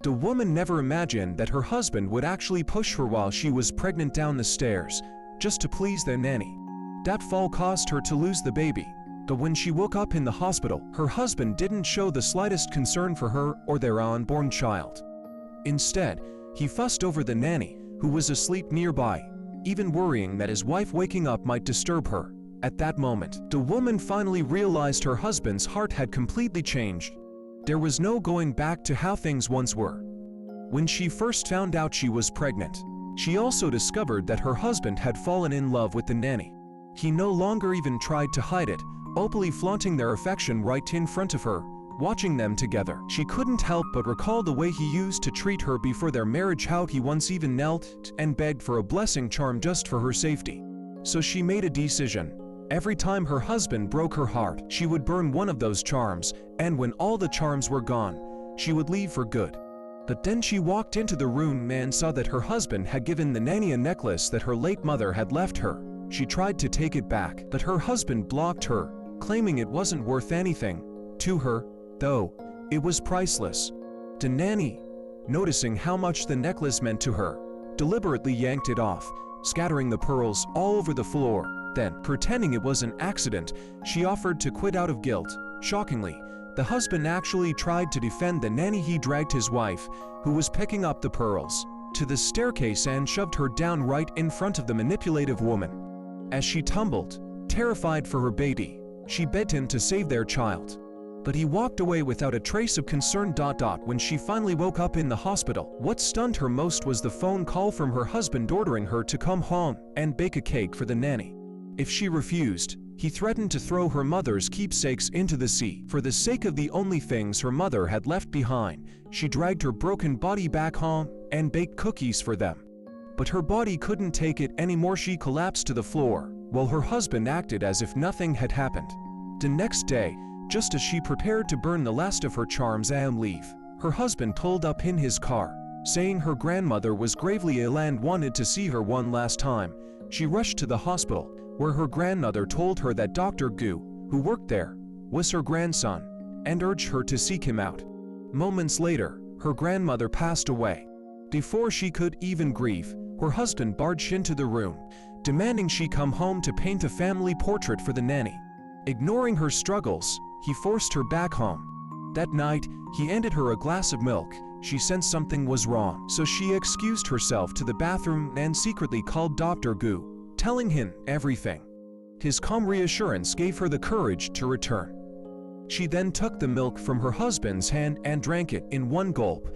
The woman never imagined that her husband would actually push her while she was pregnant down the stairs, just to please the nanny. That fall caused her to lose the baby. But when she woke up in the hospital, her husband didn't show the slightest concern for her or their unborn child. Instead, he fussed over the nanny, who was asleep nearby, even worrying that his wife waking up might disturb her. At that moment, the woman finally realized her husband's heart had completely changed. There was no going back to how things once were. When she first found out she was pregnant, she also discovered that her husband had fallen in love with the nanny. He no longer even tried to hide it, openly flaunting their affection right in front of her. Watching them together, she couldn't help but recall the way he used to treat her before their marriage, how he once even knelt and begged for a blessing charm just for her safety. So she made a decision. Every time her husband broke her heart, she would burn one of those charms, and when all the charms were gone, she would leave for good. But then she walked into the room and saw that her husband had given the nanny a necklace that her late mother had left her. She tried to take it back, but her husband blocked her, claiming it wasn't worth anything. To her, though, it was priceless. The nanny, noticing how much the necklace meant to her, deliberately yanked it off, scattering the pearls all over the floor. Then, pretending it was an accident, she offered to quit out of guilt. Shockingly, the husband actually tried to defend the nanny. He dragged his wife, who was picking up the pearls, to the staircase and shoved her down right in front of the manipulative woman. As she tumbled, terrified for her baby, she begged him to save their child. But he walked away without a trace of concern. When she finally woke up in the hospital, what stunned her most was the phone call from her husband ordering her to come home and bake a cake for the nanny. If she refused, he threatened to throw her mother's keepsakes into the sea. For the sake of the only things her mother had left behind, she dragged her broken body back home and baked cookies for them. But her body couldn't take it anymore. She collapsed to the floor, while her husband acted as if nothing had happened. The next day, just as she prepared to burn the last of her charms and leave, her husband pulled up in his car, saying her grandmother was gravely ill and wanted to see her one last time. She rushed to the hospital, where her grandmother told her that Dr. Gu, who worked there, was her grandson, and urged her to seek him out. Moments later, her grandmother passed away. Before she could even grieve, her husband barged into the room, demanding she come home to paint a family portrait for the nanny. Ignoring her struggles, he forced her back home. That night, he handed her a glass of milk. She sensed something was wrong, so she excused herself to the bathroom and secretly called Dr. Gu, telling him everything. His calm reassurance gave her the courage to return. She then took the milk from her husband's hand and drank it in one gulp,